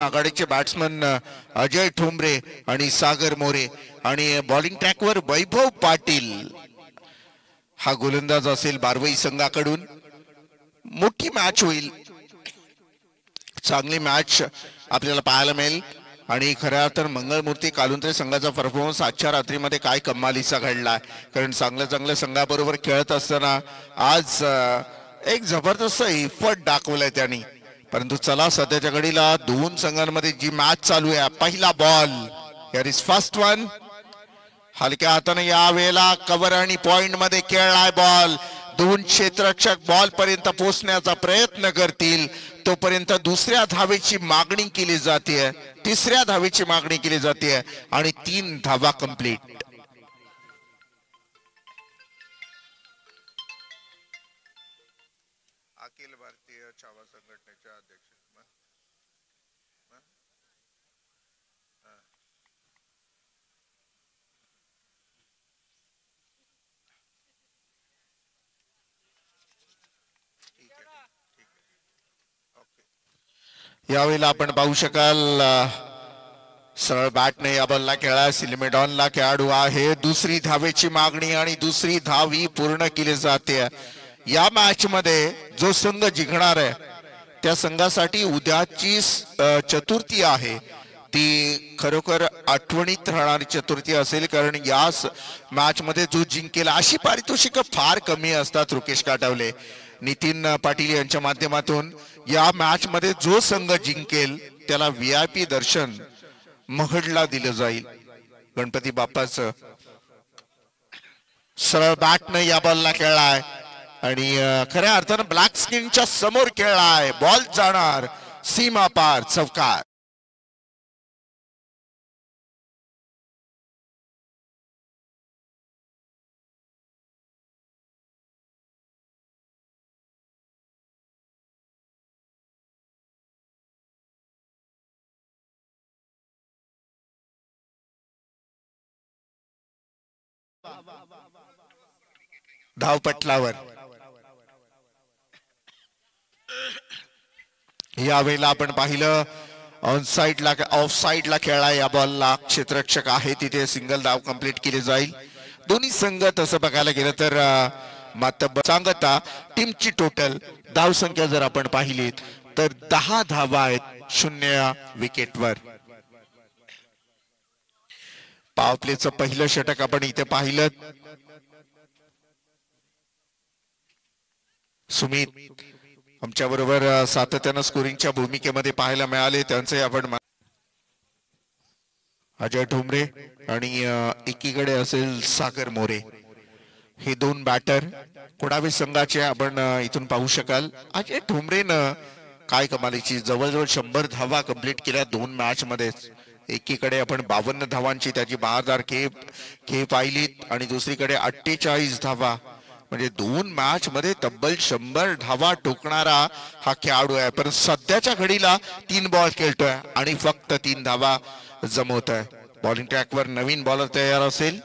आघाडीचे बॅट्समन अजय ठोंबरे आणि सागर मोरे आणि बॉलिंग ट्रॅकवर वैभव पाटील हा गोलंदाज असेल बारवई संघाकडून. मोठी मॅच होईल, चांगली मॅच आपल्याला पाहायला मिळेल. आणि खऱ्या अर्थानं मंगळमूर्ती कालुंत्रे संघाचा परफॉर्मन्स आजच्या रात्रीमध्ये काय कमालीचा घडलाय. कारण चांगल्या संघाबरोबर खेळत असताना आज एक जबरदस्त इफर्ट दाखवलाय त्यांनी. परंतु चला, सध्याच्या घडीला दोन संघांमध्ये जी मॅच चालू आहे, पहिला ball here is first one. हलक्या हाताने या वेळेला कव्हर आणि पॉइंट मध्ये खेळलाय बॉल. दोन क्षेत्ररक्षक बॉल पर्यंत पोहोचण्याचा प्रयत्न करतील तोपर्यंत दुसऱ्या धावेची मागणी केली जाते, तिसऱ्या धावेची मागणी केली जाते आणि 3 धावा कंप्लीट. अखिल भारतीय छावा संघटनेच्या अध्यक्ष यावेळेला आपण पाहू शकाल सरळ बॅटने या बॉलला खेळा. सिलेमेडॉनला खेळाडू आहे. दुसरी धावेची मागणी आणि दुसरी धाव ही पूर्ण केली जाते. या मॅच मध्ये जो संघ जिंकणार आहे त्या संघासाठी उद्याची चतुर्थी आहे ती खरोखर आठवणीत राहणारी चतुर्थी असेल. कारण या मॅच मध्ये जो जिंकेल अशी पारितोषिक फार कमी असतात. रुकेश काटावले, नितीन पाटील यांच्या माध्यमातून या मॅच मध्ये जो संघ जिंकेल त्याला VIP दर्शन महडला दिलं जाईल. गणपती बाप्पाचं सरळ बॅटनं या बॉलला खेळलाय आणि खऱ्या अर्थानं ब्लॅक स्किनच्या समोर खेळलाय. बॉल जाणार सीमा पार चौकार. धावपटलावर यावेळेला आपण पाहिलं ऑन साइडला ऑफ साइडला खेळला. या बॉलला क्षेत्ररक्षक आहे तिथे सिंगल धाव कंप्लीट केली जाईल. दोन्ही संघ तसं बघायला गेलं तर मात्र सांगता टीमची टोटल धाव संख्या जर आपण पाहिली तर 10 धावा आहेत 0 विकेटवर. पॉवर प्लेचं पहिलं षटक आपण इथे पाहिलं. सुमित आमच्या बरोबर सातत्यानं स्कोरिंगच्या भूमिकेमध्ये पाहायला मिळाले. त्यांचे आपण अजय ठोंबरे आणि एकीकडे असेल सागर मोरे. हे दोन बॅटर कुडावी संघाचे आपण इथून पाहू शकाल. अजय ठोंबरेनं काय कमालीची जवळजवळ 100 धावा कंप्लीट केल्या 2 मॅच मध्ये. एकीकडे आपण 52 धावांची त्याची 12 खेप पाहिलीत आणि दुसरीकडे 48 धावा म्हणजे 2 मॅच मध्ये तब्बल 100 धावा ठोकणारा हा खेळाडू आहे. पण सध्याच्या घडीला 3 बॉल खेळतोय आणि फक्त 3 धावा जमवत आहे. बॉलिंग ट्रॅकवर नवीन बॉलर तयार असेल.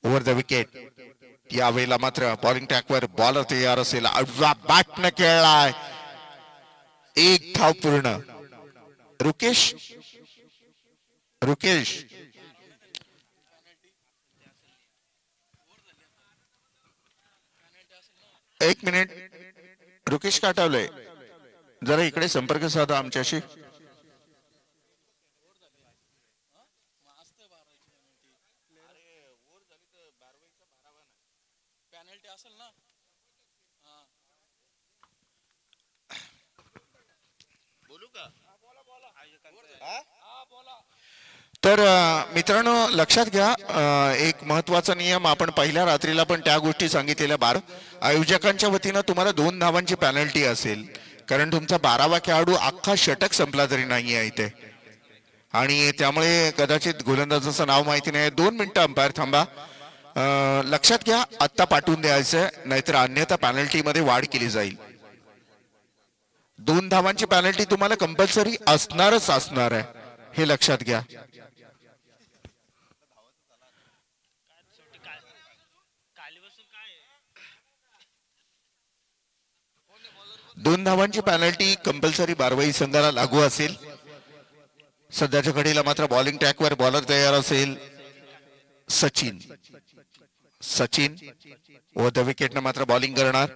ओव्हर द विकेट यावेळेला मात्र बॉलिंग ट्रॅकवर बॉलर तयार असेल. आडवा बॅटनं खेळलाय. 1 धाव पूर्ण. रुकेश एक मिनिट. रुकेश काटावले जरा इकडे संपर्क साधा आमच्याशी. तर मित्रांनो लक्षात घ्या, एक महत्वाचा नियम आपण पहिल्या रात्रीला पण त्या गोष्टी सांगितलेल्या. आयोजकांच्या वतीनं तुम्हाला 2 धावांची पेनल्टी असेल कारण तुमचा 12वा खेळाडू अख्खा षटक संपला तरी नाही आहे इथे आणि त्यामुळे कदाचित गोलंदाजाचं नाव माहिती नाही. 2 मिनिटं अंपायर थांबा. लक्षात घ्या, आत्ता पाठवून द्यायचंय नाहीतर अन्यथा पेनल्टी मध्ये वाढ केली जाईल. 2 धावांची पेनल्टी तुम्हाला कंपल्सरी असणारच असणार आहे, हे लक्षात घ्या. 2 धावांची पॅनल्टी कंपल्सरी बारवाई संघाला लागू असेल. सध्याच्या घडीला मात्र बॉलिंग ट्रॅकवर बॉलर तयार असेल सचिन. सचिन व द विकेटनं मात्र बॉलिंग करणार.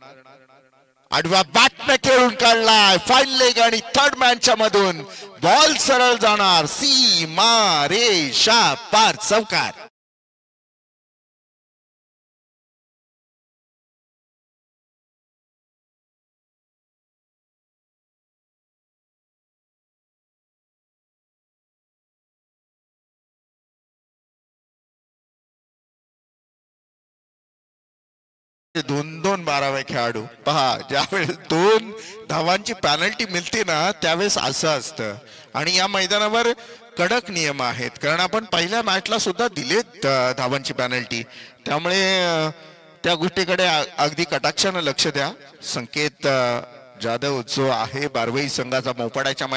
आडव्या बॅटने खेळून काढलाय फाईन लेग आणि थर्ड मॅनच्या मधून बॉल सरळ जाणार सीमा रेषा पार चौकार. दोन दोन 12वे खेळाडू पहा, ज्यावेळेस 2 धावांची पॅनल्टी मिळते ना त्यावेळेस असं असतं. आणि या मैदानावर कडक नियम आहेत, कारण आपण पहिल्या मॅचला सुद्धा दिलेत धावांची पॅनल्टी. त्यामुळे त्या गोष्टीकडे अगदी कटाक्षानं लक्ष द्या. संकेत जाधव जो आहे बारवई संघाचा मोपाड्याच्या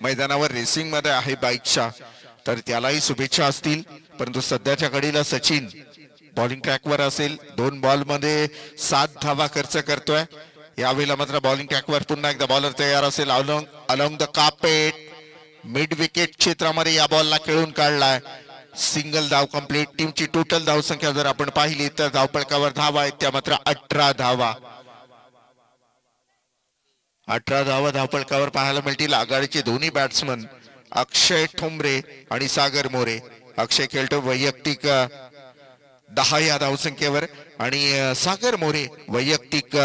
मैदानावर रेसिंग मध्ये आहे बाईकच्या, तर त्यालाही शुभेच्छा असतील. परंतु सध्याच्या घडीला सचिन बॉलिंग ट्रॅकवर असेल. 2 बॉल मध्ये 7 धावा खर्च करतोय. यावेळेला मात्र बॉलिंग ट्रॅकवर पुन्हा एकदा बॉलर तयार असेल. Along the carpet mid wicket क्षेत्रामध्ये या बॉलला खेळून काढलाय. सिंगल धाव कंप्लीट. टीमची टोटल धाव संख्या जर आपण पाहिली तर धावपळकावर धावा आहेत त्या मात्र 18 धावा. 18 धावा धावपळकावर पाहायला मिळतील. आघाडीचे दोन्ही बॅट्समन अक्षय ठोंबरे आणि सागर मोरे. अक्षय खेळतो वैयक्तिक 10 या धावसंख्येवर आणि सागर मोरे वैयक्तिक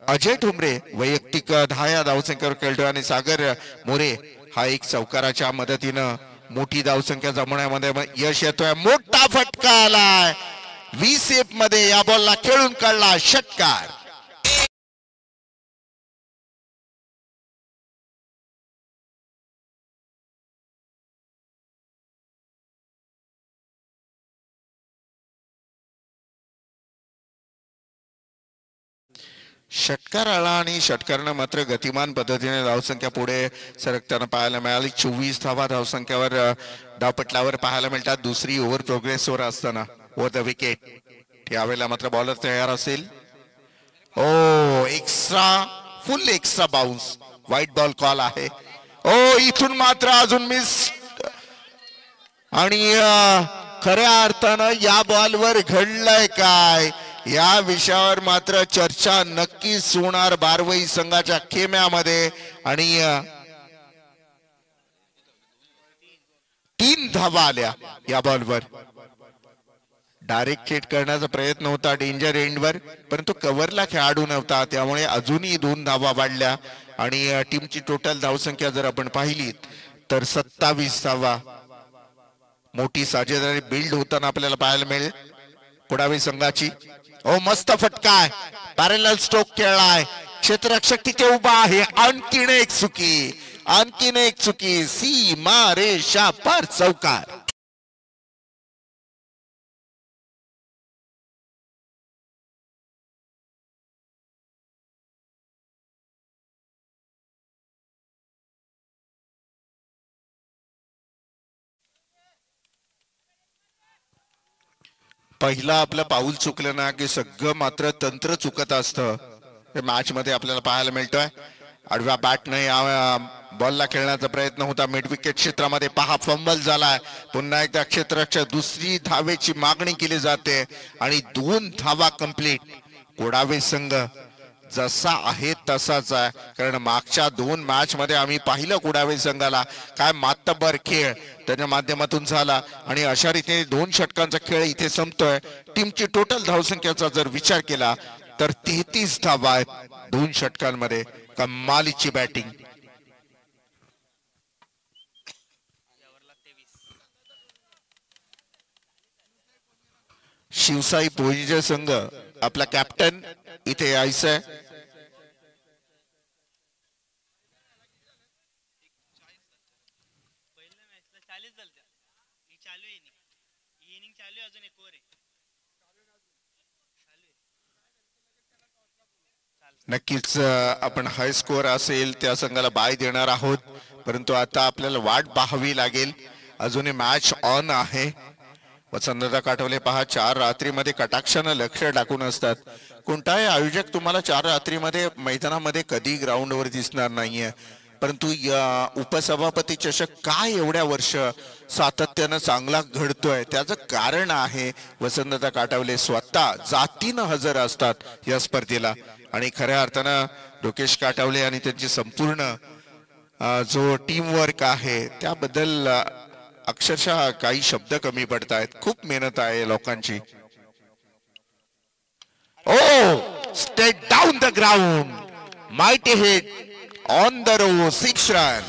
अजय ठोंबरे वैयक्तिक 10 या धावसंख्येवर खेळतोय. आणि सागर मोरे हा एक चौकाराच्या मदतीनं मोठी धावसंख्या जमवण्यामध्ये यश येतोय. मोठा फटका आलाय. व्ही-शेप मध्ये या बॉलला खेळून काढला षटकार. षटकार आला आणि षटकारानं मात्र गतिमान पद्धतीने धावसंख्या पुढे सरकताना पाहायला मिळाली. 24 धावा धावसंख्येवर धावपटलावर पाहायला मिळतात. दुसरी ओव्हर प्रोग्रेसवर असताना वर द विकेट. यावेळेला मात्र बॉलर तयार असेल. ओ extra full extra bounce wide ball call आहे. ओ इथून मात्र अजून मिस. आणि खऱ्या अर्थानं या बॉलवर घडलंय काय या विषयावर मात्र चर्चा नक्कीच होणार बारवई संघाच्या खेम्यामध्ये. आणि 3 धावा आल्या या बॉलवर. डायरेक्ट हिट करण्याचा प्रयत्न होता डेंजर एंडवर, परंतु कव्हरला खेळाडू नव्हता त्यामुळे अजूनही 2 धावा वाढल्या. आणि टीमची टोटल धावसंख्या जर आपण पाहिली तर 27 धावा. मोठी साजेदारी बिल्ड होताना आपल्याला पाहायला मिळेल कुडावी संघाची. ओ मस्त फटका आहे. पॅरलल स्ट्रोक खेळलाय. क्षेत्ररक्षक तिथे उभा आहे. आणखीन एक चुकी. आणखीन एक चुकी. सीमा रेषा पार चौकार. पहिला आपलं पाऊल चुकलं ना की सगळं मात्र तंत्र चुकत असतं. मॅच मध्ये आपल्याला पाहायला मिळतोय. आडव्या बॅटने बॉलला खेळण्याचा प्रयत्न होता मिड विकेट क्षेत्रामध्ये. पहा फंबल झालाय. पुन्हा एकदा क्षेत्ररक्षक दुसरी धावेची मागणी केली जाते आणि 2 धावा कंप्लीट. कोडावे संघ जसा आहे तसाच आहे, कारण मागच्या 2 मॅच मध्ये आम्ही पाहिलं कोडावे संघाला काय मातबर खेळ त्याच्या माध्यमातून झाला. आणि अशा रीतीने 2 षटकांचा खेळ इथे संपतोय. टीमची टोटल धावसंख्येचा जर विचार केला तर 33 धावा आहेत 2 षटकांमध्ये. कमालीची बॅटिंग. शिवसाई पोहिजे संघ आपला कॅप्टन इथे यायचंय. नक्कीच आपण हाय स्कोअर असेल त्या संघाला बाय देणार आहोत, परंतु आता आपल्याला वाट पाहावी लागेल. अजूनही मॅच ऑन आहे वसंतदा काठवले पहा, 4 रात्रीमध्ये कटाक्षानं लक्ष टाकून असतात. कोणताही आयोजक तुम्हाला 4 रात्रीमध्ये मैदानामध्ये कधी ग्राउंडवर दिसणार नाहीये, परंतु या उपसभापती चषक काय एवढ्या वर्ष सातत्यानं चांगला घडतोय त्याचं कारण आहे वसंतदा काठवले स्वतः जातीनं हजर असतात या स्पर्धेला. आणि खऱ्या अर्थानं लोकेश काठवले आणि त्यांची संपूर्ण जो टीम वर्क आहे त्याबद्दल अक्षरशः काही शब्द कमी पडतायत. खूप मेहनत आहे लोकांची. ओ straight down the ground, mighty hit on the row, 6 run.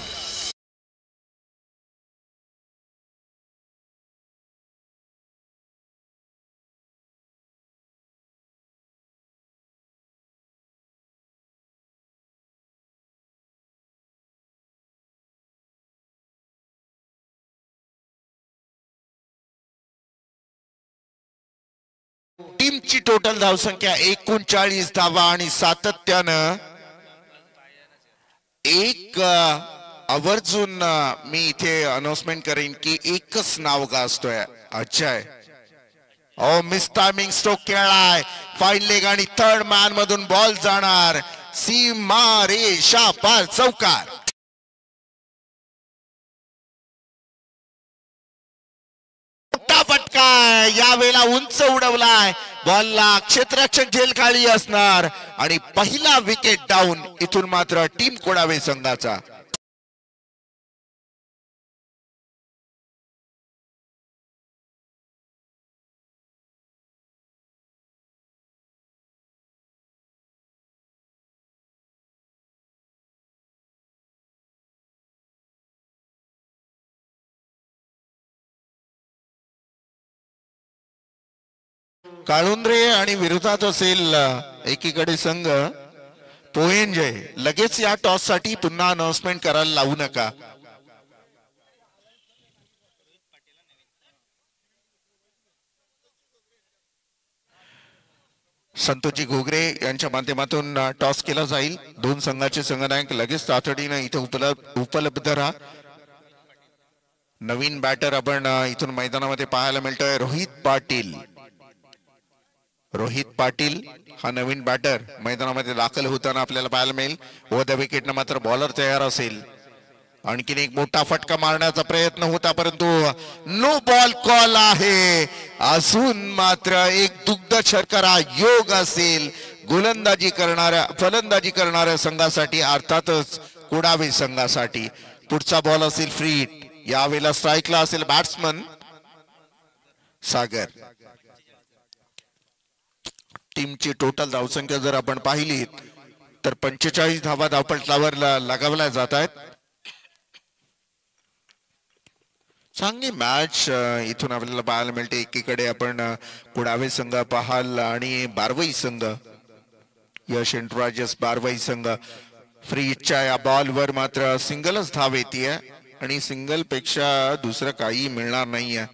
टीमची टोटल धावसंख्या 39 धावा आणि सातत्यानं एक आवर्जून मी इथे अनाउन्समेंट करेन की एकच नाव गाजतोय, अजय. ओ मिस टायमिंग स्ट्रोक खेळलाय, फाईन लेग आणि थर्ड मॅन मधून बॉल जाणार सीमा रेषा पार, चौकार. फटका यावेळेला उंच उडवलाय, बॉलला क्षेत्ररक्षक झेलखाली असणार आणि पहिला विकेट डाऊन. इथून मात्र टीम कोडावे संघाचा. काळुंद्रे आणि विरोधात असेल एकीकडे संघ पोहेंजय. लगेच या टॉस साठी पुन्हा अनाउन्समेंट करायला लावू नका. संतोषजी घोगरे यांच्या माध्यमातून टॉस केला जाईल. दोन संघाचे संघनायक लगेच तातडीने इथे उपलब्ध राहा. नवीन बॅटर आपण इथून मैदानामध्ये पाहायला मिळतोय रोहित पाटील. रोहित पाटील हा नवीन बॅटर मैदानामध्ये दाखल होताना आपल्याला पाहायला मिळेल. व विकेटनं मात्र बॉलर तयार असेल. आणखीन एक मोठा फटका मारण्याचा प्रयत्न होता परंतु नो बॉल कॉल आहे. अजून मात्र एक दुग्ध शर्करा योग असेल गोलंदाजी फलंदाजी करणाऱ्या संघासाठी, अर्थातच कोडावे संघासाठी. पुढचा बॉल असेल फ्री हिट. यावेळेला स्ट्राईकला असेल बॅट्समन सागर. टीमची टोटल धावसंख्या जर आपण पाहिली तर 45 धावा धावपटलावर लगावल्या जात आहेत. चांगली मॅच इथून आपल्याला पाहायला मिळते. एकीकडे आपण कुडावे संघ पाहाल आणि बारवई संघ, यश एंटरप्राइजेस बारवई संघ. फ्री हिटच्या या बॉलवर मात्र सिंगलच धाव येते आणि सिंगल पेक्षा दुसरं काही मिळणार नाहीये.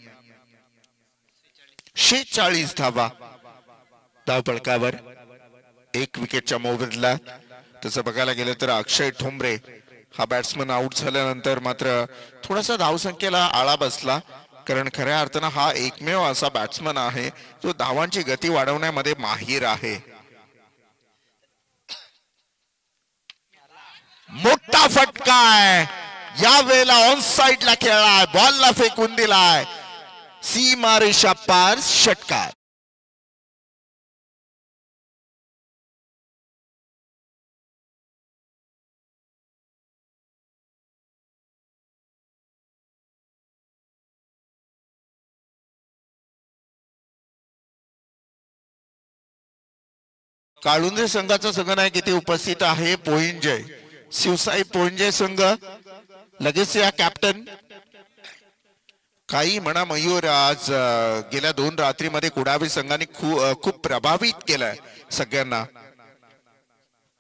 46 धावा धावपळकावर, एक विकेटच्या मोबदला. तसं बघायला गेलं तर अक्षय ठोंबरे हा बॅट्समन आउट झाल्यानंतर मात्र थोडासा धावसंख्येला आळा बसला, कारण खऱ्या अर्थानं हा एकमेव असा बॅट्समन आहे जो धावांची गती वाढवण्यामध्ये माहीर आहे. मोठा फटका आहे यावेळेला, ऑन साइडला खेळलाय, बॉलला फेकून दिलाय, सीमा रेषा पार, षटकार. काळुंदे संघाचा संघनायक इथे उपस्थित आहे पोहिंजय, शिवसाई पोहिंजय संघ. लगेच या कॅप्टन. काही म्हणा मयूर, आज गेल्या 2 रात्रीमध्ये कुडावी संघाने खूप प्रभावित केलाय सगळ्यांना.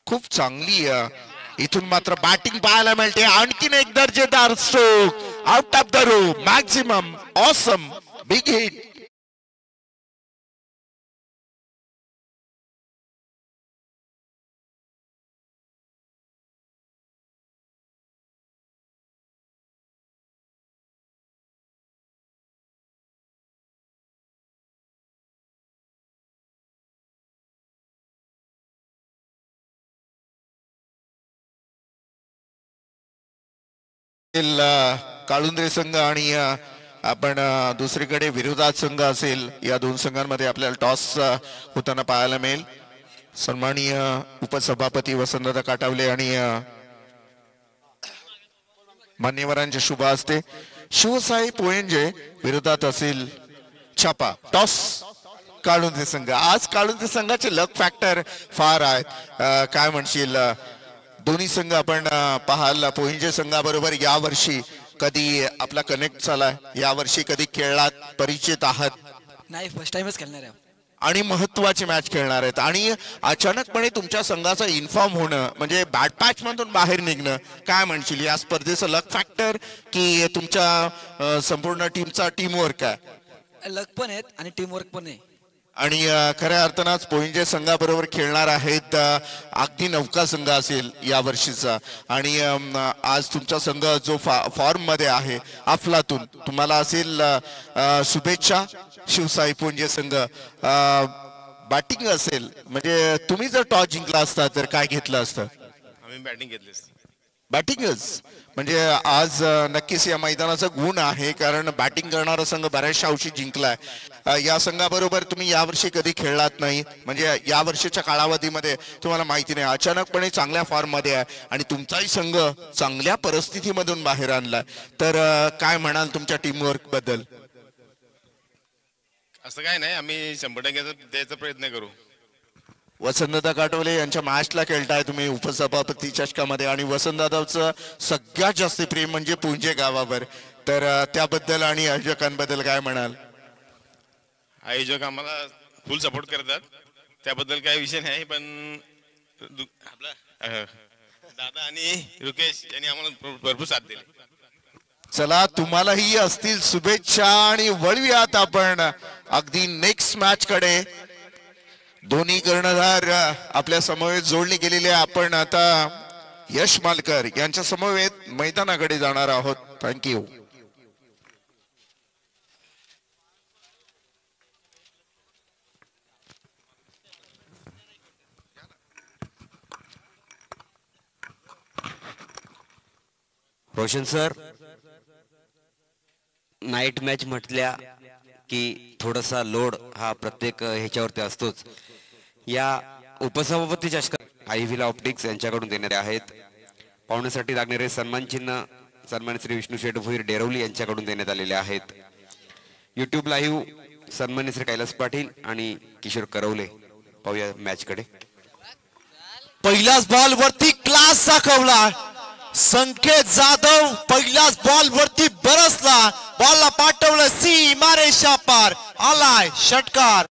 खूप चांगली इथून मात्र बॅटिंग पाहायला मिळते. आणखीन एक दर्जेदार stroke out of the row, maximum awesome big hit. Kalundre संघ आणि आपण दुसरीकडे विरोधात संघ असेल, या दोन संघांमध्ये आपल्याला टॉस होताना पाहायला मिळेल. सन्माननीय उपसभापती वसंतदादा काटावले आणि मान्यवरांच्या शुभ हस्ते शिवसाई पोयंजे विरोधात असेल छापा. टॉस काळुंद्रे संघ. आज काळुंद्रे संघाचे लक फॅक्टर फार आहेत. काय म्हणशील, दोन्ही संघ आपण पाहाल. पोयंजे संघाबरोबर यावर्षी कधी आपला कनेक्ट झालाय, यावर्षी कधी खेळलात, परिचित आहात? नाही, फर्स्ट टाइमच खेळणार आहे आणि महत्वाची मॅच खेळणार आहेत. आणि अचानकपणे तुमच्या संघाचा इन्फॉर्म होणं म्हणजे बॅट पॅच मधून बाहेर निघणं, काय म्हणशील या स्पर्धेचं लक फॅक्टर की तुमच्या संपूर्ण टीमचा टीमवर्क आहे? लक पण आहेत आणि टीमवर्क पण आहे. आणि खऱ्या अर्थानच पोयंजे संघाबरोबर खेळणार आहेत अगदी नौका संघ असेल या वर्षीचा. आणि आज तुमचा संघ जो फॉर्म मध्ये आहे अफलातून, तुम्हाला असेल शुभेच्छा. शिवसाई पोयंजे संघ बॅटिंग असेल, म्हणजे तुम्ही जर टॉस जिंकला असता तर काय घेतलं असतं? आम्ही बॅटिंग घेतली. बॅटिंगच म्हणजे आज नक्कीच या मैदानाचा गुण आहे, कारण बॅटिंग करणारा संघ बऱ्याचशा अंशी जिंकलाय. या संघाबरोबर तुम्ही यावर्षी कधी खेळलात नाही, म्हणजे या वर्षीच्या कालावधीमध्ये तुम्हाला माहिती नाही, अचानकपणे चांगल्या फॉर्म मध्ये आहे आणि तुमचाही संघ चांगल्या परिस्थितीमधून बाहेर आणलाय. तर काय म्हणाल तुमच्या टीमवर्क बद्दल? असं काय नाही, आम्ही 100% द्यायचा प्रयत्न करू. वसंतदादा काटोले यांच्या मॅचला खेळताय तुम्ही उपसभापती चषकामध्ये, आणि वसंतदादाचं सगळ्यात जास्त प्रेम म्हणजे पुंजे गावावर. तर त्याबद्दल आणि आयोजकांबद्दल काय म्हणाल? आयोजक आम्हाला फुल सपोर्ट करतात, त्याबद्दल काही विषय नाही. पण आपला दादा आणि रुकेश यांनी आम्हाला भरपूर साथ दिली. चला, तुम्हालाही असतील शुभेच्छा आणि वळूयात आपण अगदी नेक्स्ट मॅच कडे. दोन्ही कर्णधार आपल्या समवेत जोडले गेलेले. आपण आता यश मालकर यांच्या समवेत मैदानाकडे जाणार आहोत. Thank you. Roshan sir, night match म्हटल्या की थोडासा लोड हा प्रत्येक ह्याच्यावरती असतोच. या उपसभापती चषकात आयव्हीला ऑप्टिक्स यांच्याकडून देणारे आहेत. पाहुण्यासाठी लागणारे सन्मान चिन्ह सन्मानित श्री विष्णू शेठ भोईर डेरवली यांच्याकडून देण्यात आलेले आहेत. युट्यूब लाईव्ह सन्मानित श्री कैलास पाटील आणि किशोर करवले. पाहूया मॅच कडे. पहिल्याच बॉल वरती क्लास दाखवला संकेत जाधव. पहिल्याच बॉल वरती बरसला, बॉलला पाठवलं सीमारेषा पार, आलाय षटकार.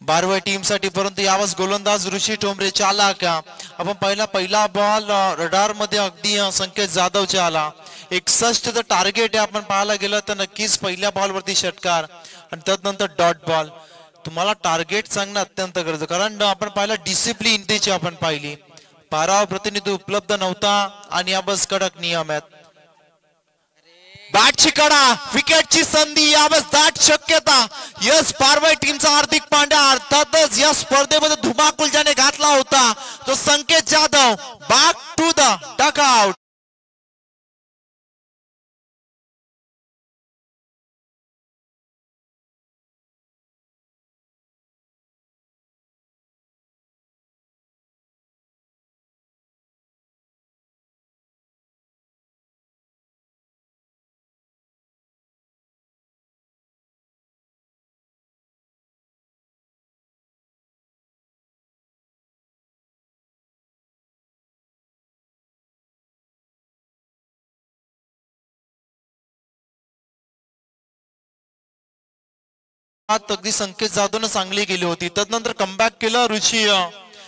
बारवे टीम साठी, परंतु यावेळेस गोलंदाज ऋषी टोंबरे आला का? आपण पहिला बॉल रडार मध्ये अगदी संकेत जाधवचे आला. 61 टार्गेट आहे. आपण पाहायला गेलं तर नक्कीच पहिल्या बॉल वरती षटकार आणि त्यानंतर डॉट बॉल. तुम्हाला टार्गेट सांगणं अत्यंत गरजेचं, कारण आपण पाहिलं डिसिप्लिन त्याची आपण पाहिली. 12 प्रतिनिधी उपलब्ध नव्हता आणि यावेळेस कडक नियम आहेत. बॅटची कडा, विकेटची संधी, यावेळेस दाट शक्यता. यस पारवाई टीमचा हार्दिक पांड्या अर्थातच या स्पर्धेमध्ये धुमाकूल ज्याने घातला होता तो Sanket Jadhav. Back to the dugout. अगदी संकेत जाधवनं चांगली केली होती. त्यानंतर कमबॅक केलं ऋषी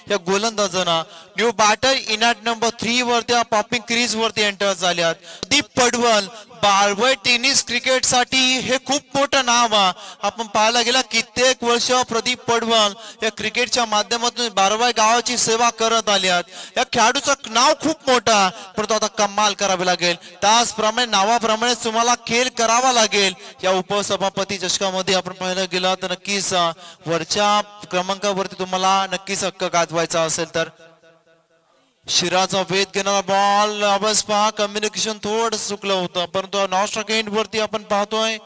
या गोलंदाजांना new batter in at number 3 वरती पॉपिंग क्रीज वरती एंटर झाल्यात. प्रदीप पडवल बारवय टेनिस क्रिकेट साठी हे खूप मोठं नाव आहे. आपण पाहायला गेला कित्येक वर्ष प्रदीप पडवल या क्रिकेटच्या माध्यमातून बारवय गावाची सेवा करत आल्यात. या खेळाडूचं नाव खूप मोठं आहे, परंतु आता कमाल करावी लागेल. त्याचप्रमाणे नावाप्रमाणे तुम्हाला खेळ करावा लागेल. या उपसभापती चषकामध्ये आपण पाहायला गेला तर नक्कीच वरच्या क्रमांकावरती तुम्हाला नक्कीच हक्क गाजवायचा असेल तर शिराचा वेध घेणारा बॉल आवाज पहा. कम्युनिकेशन थोडं चुकलं होतं, परंतु नॉस्ट्राक एंड वरती आपण पाहतोय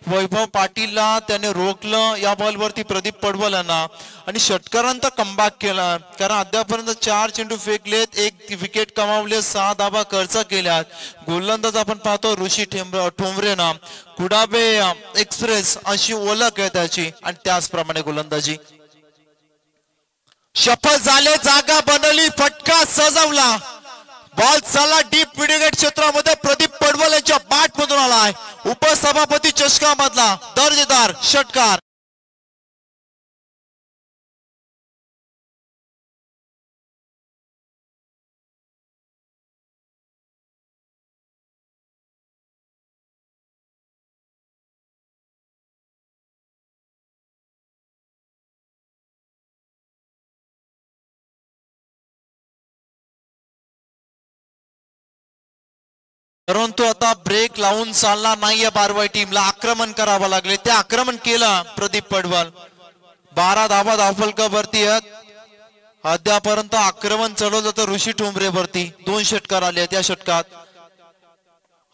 वैभव पाटीलला त्याने रोखलं या बॉल वरती प्रदीप पडवल यांना आणि षटकारांत कमबॅक केला. कारण अद्यापर्यंत 4 चेंडू फेकलेत, 1 विकेट कमावले, 6 धावा खर्च केल्यात. गोलंदाज आपण पाहतो ऋषी ठोंबरे ना कुडाबे एक्सप्रेस अशी ओळख आहे त्याची आणि त्याचप्रमाणे गोलंदाजी सफल झाले. जागा बनवली, फटका सजवला, बॉल चालला डीप मिडविकेट क्षेत्रामध्ये. प्रदीप पडवल यांच्या बॅट मधून आलाय उपसभापती चषकामधला दर्जेदार षटकार. परंतु आता ब्रेक लावून चालणार नाहीये. बारवाई टीमला आक्रमण करावं लागले, ते आक्रमण केलं प्रदीप पडवल. 12 धावा धावफलकावरती आहेत. अद्यापर्यंत आक्रमण चालवलं जातं ऋषी ठोंबरे वरती. 2 षटकार आले त्या षटकात.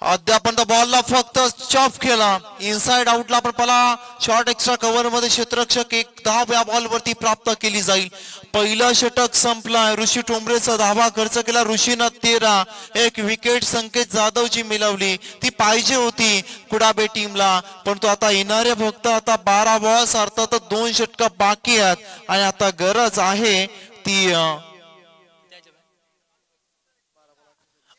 अद्यापर्यंत बॉलला फक्त चॉप केला. इनसाइड आउटला आपण पाला शॉर्ट एक्स्ट्रा कव्हर मध्ये क्षेत्ररक्षक 1 धाव या बॉल वरती प्राप्त केली जाईल. पहिलं षटक संपलाय. ऋषी ठोंबरेचा धावा खर्च केला. ऋषीनं 13, 1 विकेट संकेत जाधवची मिळवली, ती पाहिजे होती कुडाबे टीमला. परंतु आता येणारे फक्त आता 12 बॉल्स अर्थात 2 षटक बाकी आहेत आणि आता गरज आहे ती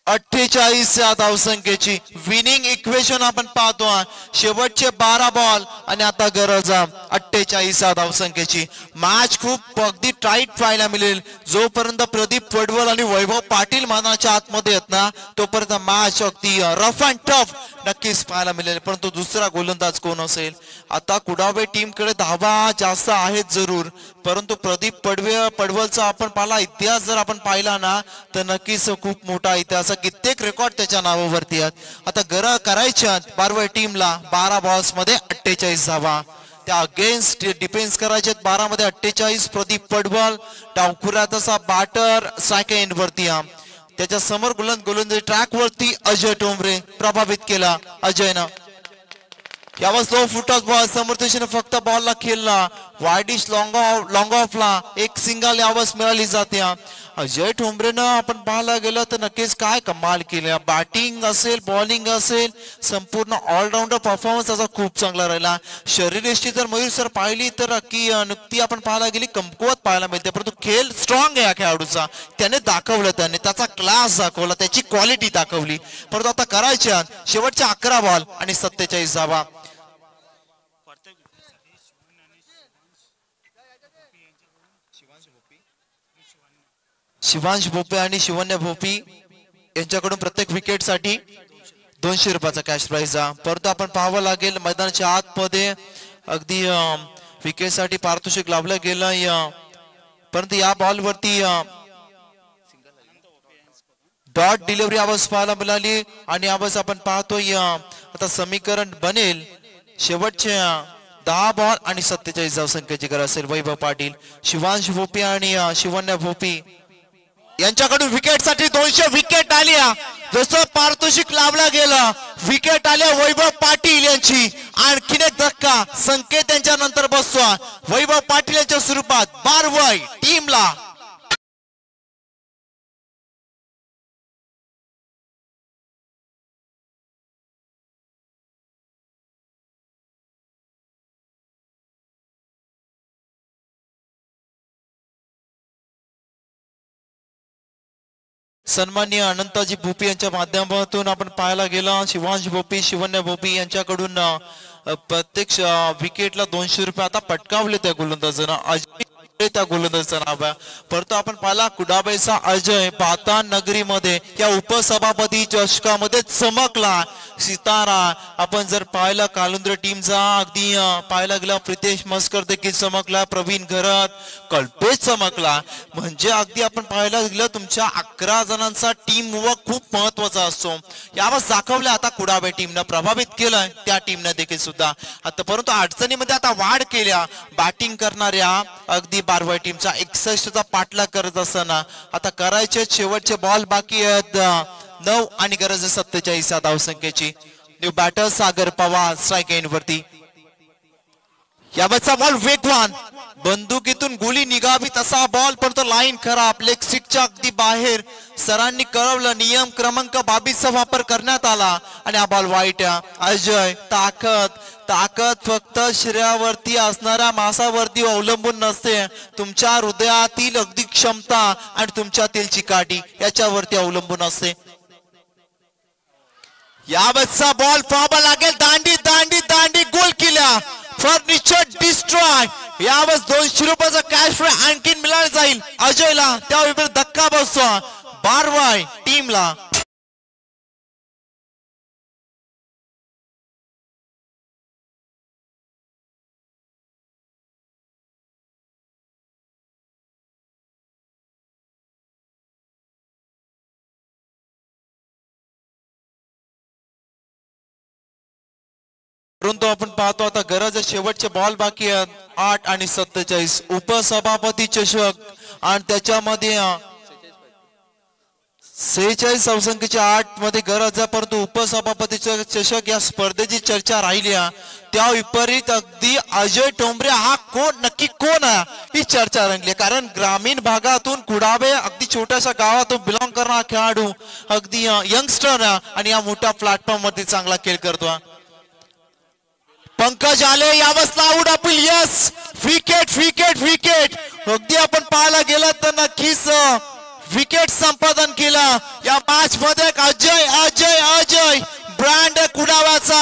48 या धावसंख्येची. विनिंग इक्वेशन आपण पाहतो. शेवटचे 12 बॉल आणि आता गरज 48 या धावसंख्येची. मॅच खूप अगदी टाईट पाहायला मिळेल. जोपर्यंत प्रदीप पडवल आणि वैभव पाटील मैदानाच्या आतमध्ये आहेत ना तोपर्यंत मॅच अगदी रफ अँड टफ नक्कीच पाहायला मिळेल. परंतु दुसरा गोलंदाज कोण असेल? आता कुडावे टीम कडे धावा जास्त आहेत जरूर, परंतु प्रदीप पडवलचा आपण पाहिला इतिहास जर आपण पाहिला ना तर नक्कीच खूप मोठा इतिहास, कित्येक रेकॉर्ड त्याच्या नावावरती आहेत. आता गरज करायच्या बारवाई टीमला 12 बॉल्स मध्ये 48 धावा. त्या अगेन्स्ट डिफेन्स करायचे 12 मध्ये 48. प्रदीप पडवल डावखुऱ्यात असा बॅटर सेकंड वरती. त्याच्या समोर गोलंदाजी ट्रॅक वरती अजय ठोंबरे प्रभावित केला. अजयनं यावर स्लो फुटॉस बॉल समोर फक्त बॉलला खेळला. वाईडिश लॉंग ऑफला 1 सिंगल यावस मिळाली जाते. अजय ठोंबरेनं आपण पाहायला गेलं तर नक्कीच काय कमाल केलं. बॅटिंग असेल, बॉलिंग असेल, संपूर्ण ऑलराऊंडर परफॉर्मन्स त्याचा खूप चांगला राहिला. शरीरयष्टी जर मयूर सर पाहिली तर की नुकती आपण पाहायला गेली कमकुवत पाहायला मिळते, परंतु खेळ स्ट्रॉंग आहे या खेळाडूचा. त्याने दाखवलं, त्याने त्याचा क्लास दाखवला, त्याची क्वालिटी दाखवली. परंतु आता करायच्या शेवटच्या 11 बॉल आणि 47 धावा. शिवांश भोपे आणि शिवन्य भोपी यांच्याकडून प्रत्येक विकेट साठी 200 रुपयाचा कॅश प्राइज. परंतु आपण पाहावं लागेल मैदानाच्या आतमध्ये अगदी विकेट साठी पारितोषिक लावलं गेलं. परंतु या बॉल वरती डॉट डिलिव्हरी आवाज पाहायला मिळाली आणि आवाज आपण पाहतोय आता समीकरण बनेल. शेवटचे 10 बॉल आणि 47 धावसंख्येची गरज असेल. वैभव पाटील, शिवांश भोपी आणि शिवन्य भोपी यांच्याकडून विकेट साठी 200 विकेट आल्या. जसं पारितोषिक लावला गेलं विकेट आल्या वैभव पाटील यांची. आणखीन एक धक्का संकेत यांच्या नंतर बसतो वैभव पाटील यांच्या स्वरूपात बारवाई टीमला. सन्माननीय अनंताजी भोपी यांच्या माध्यमातून आपण पाहायला गेला शिवांश भोपी, शिवन्य भोपी यांच्याकडून प्रत्यक्ष विकेटला 200 रुपये आता पटकावले त्या गोलंदाजांना. त्या गोलंदाजाचं नाव आहे. परंतु आपण पाहिला कुडाबेचा अजय पाता नगरीमध्ये या उपसभापती चषकामध्ये चमकला सितारा. आपण जर पाहिलं कालुंद्रे टीमचा अगदी पाहायला गेला प्रितेश मस्कर देखील चमकला, प्रवीण घरत, कल्पेश चमकला. म्हणजे अगदी आपण पाहायला गेलं तुमच्या 11 जणांचा टीम वर्क खूप महत्वाचा असतो. यावर दाखवलं आता कुडाबे टीमनं प्रभावित केलं त्या टीमनं देखील सुद्धा आता. परंतु अडचणीमध्ये आता वाढ केल्या बॅटिंग करणाऱ्या अगदी बारवाई टीमचा 61चा पाठलाग करत असताना आता करायचे शेवटचे बॉल बाकी आहेत 9 आणि गरज 47 धावसंख्येची. न्यू बॅटर सागर पवार स्ट्राईक एंड वरती. यावरचा बॉल वेगवान बंदुकीतून गोली निघावी तसा बॉल, पण तो लाईन खराब लेग स्टिकच्या अगदी बाहेर. सरांनी कळवलं नियम क्रमांक 22चा वापर करण्यात आला आणि हा बॉल वाईट. अजय ताकद फक्त शरीरावरती असणाऱ्या मांसावरती अवलंबून नसते, तुमच्या हृदयातील अगदी क्षमता आणि तुमच्यातील चिकाटी याच्यावरती अवलंबून असते. यावरचा बॉल फाबा लागेल, दांडी दांडी दांडी गोल केला, फर्निचर डिस्ट्रॉय. यावेळेस 200 रुपयाचा कॅश प्राइज आणखी मिळाला जाईल अजयला. त्यावेळी धक्का बसतो बारवाई टीमला. परंतु आपण पाहतो आता गरज शेवटचे बॉल बाकी आहेत 8 आणि 47 उपसभापती चषक आणि त्याच्यामध्ये 46 धावसंख्येच्या 8 मध्ये गरज आहे. परंतु उपसभापती चषक या स्पर्धेची चर्चा राहिली त्या विपरीत अगदी अजय टोंबरे हा नक्की कोण आहे ही चर्चा रंगली. कारण ग्रामीण भागातून कुडाबे अगदी छोट्याशा गावातून बिलॉंग करणारा खेळाडू अगदी यंगस्टर आणि या मोठ्या प्लॅटफॉर्म मध्ये चांगला खेळ करतो. पंकज आले यावंच out appeal. Yes wicket wicket wicket. अगदी आपण पाहायला गेलं तर नक्कीच विकेट संपादन केलं या मॅच मध्ये. अजय अजय अजय ब्रँड कुडाव्याचा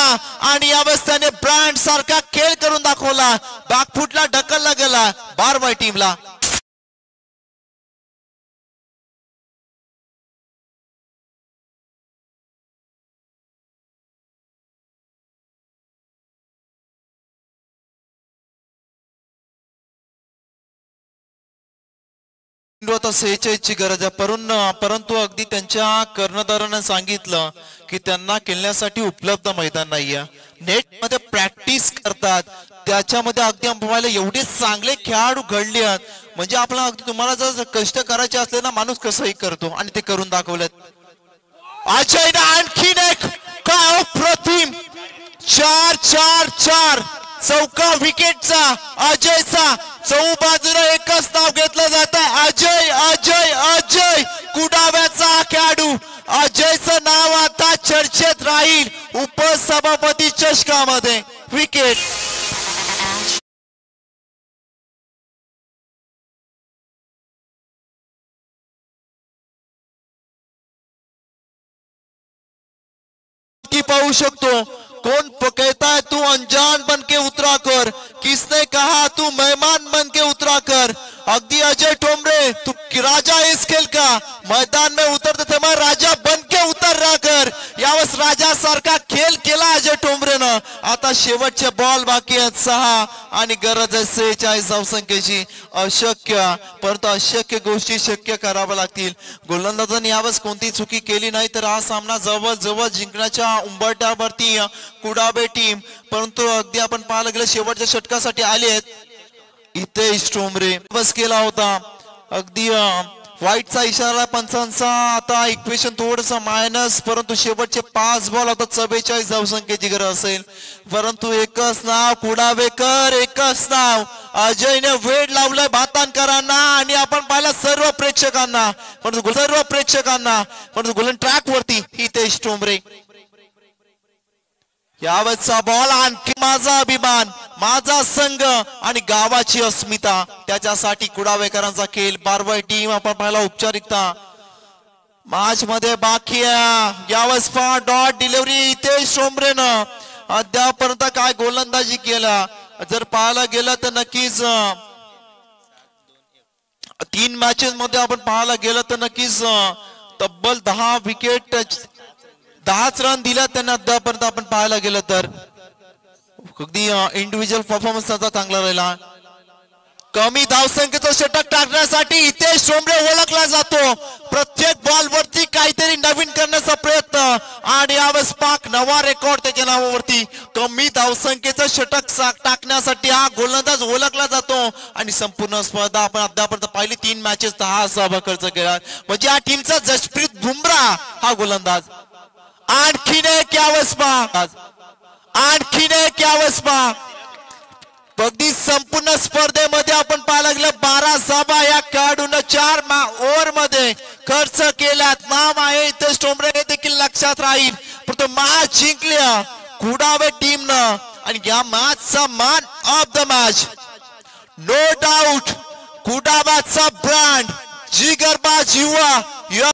आणि यावेळेस त्याने ब्रँड सारखा खेळ करून दाखवला. बॅकफुटला ढकलला गेला बारवाई टीमला. आता 46 ची गरज आहे. परंतु अगदी त्यांच्या कर्णधाराने सांगितलं की त्यांना खेळण्यासाठी उपलब्ध मैदान नाहीये. नेट मध्ये प्रॅक्टिस करतात त्याच्यामध्ये अगदी पाहायला एवढे चांगले खेळाडू घडले आहेत. म्हणजे आपल्याला अगदी तुम्हाला जर कष्ट करायचे असले ना माणूस कसंही करतो आणि ते करून दाखवलेत. अजयने आणखीन एक काय अप्रतिम 4-4-4 चौका विकेटचा अजयचा. चौबाजूला एकच नाव घेतलं जात आहे अजय अजय अजय. कुडाव्याचा खेळाडू अजयचं नाव आता चर्चेत राहील उपसभापती चषकामध्ये. विकेट पाहू शकतो. कौन कहता है तू अनजान बन के उतरा कर, किसने कहा तू मेहमान बन के उतरा कर. अगदी अजय टोमरे तू राजा इस खेल का, मैदान में उतरते थे मैं राजा बन के उतर रहा कर. यावेळेस राजा सारखा खेळ केला अजय टोमरेनं. आता शेवटचे बॉल बाकी आहेत 6 आणि गरज आहे 46 धावसंख्येची. अशक्य परंतु अशक्य गोष्टी शक्य कराव्या लागतील. गोलंदाजांनी यावेळेस कोणती चुकी केली नाही तर हा सामना जवळ जवळ जिंकण्याच्या उंबरठ्यावरती कुडाबे टीम. परंतु अगदी आपण पाहायला गेलं शेवटच्या षटकासाठी आले आहेत. इथे टोमरे बस केला होता अगदी व्हाईटचा इशारा पंचांचा. आता इक्वेशन थोडस मायनस. परंतु शेवटचे 5 बॉल आता 44 धावसंख्येची गरज असेल. परंतु एकच नाव कुडावेकर, एकच नाव. अजयने वेळ लावलाय भातांकरांना आणि आपण पाहिला सर्व प्रेक्षकांना. परंतु गोलन ट्रॅक वरती हितेश टोमरे. यावेळेचा बॉल आणखी माझा अभिमान, माझा संघ आणि गावाची अस्मिता त्याच्यासाठी कुडावेकरांचा खेळ. बारवाई टीम आपण पाहिला औपचारिकता मॅच मध्ये बाकी आहे. यावेळेस डॉट डिलिव्हरी हितेश टोमरेनं अद्यापर्यंत काय गोलंदाजी केला जर पाहायला गेलं तर नक्कीच 3 मॅचेस मध्ये आपण पाहायला गेलं तर नक्कीच तब्बल 10 विकेट 10च रन दिल्या त्यांना अद्यापर्यंत आपण पाहायला गेलं तर अगदी इंडिव्हिज्युअल परफॉर्मन्स त्याचा चांगला राहिला. कमी धावसंख्येचं षटक टाकण्यासाठी हितेश ठोंबरे ओळखला जातो. प्रत्येक बॉल वरती काहीतरी नवीन करण्याचा प्रयत्न आणि यावेळेस पाक नवा रेकॉर्ड त्याच्या नावावरती. कमी धावसंख्येचं षटक टाकण्यासाठी हा गोलंदाज ओळखला जातो आणि संपूर्ण स्पर्धा आपण अद्यापर्यंत पहिली 3 मॅचेस 10 धावा खर्च केला. म्हणजे या टीमचा जसप्रीत बुमराह हा गोलंदाज. आणखीन एक यावेळेस अगदी संपूर्ण स्पर्धेमध्ये आपण पाहायला गेलं 12 धावा या खेळाडूंना 4 ओव्हर मध्ये खर्च केल्यात. नाव आहे हितेश ठोंबरे हे देखील लक्षात राहील. परंतु मॅच जिंकल्या कुडावे टीमनं आणि या मॅचचा man of the match no doubt कुडावाचा ब्रँड जिगरबाज युवा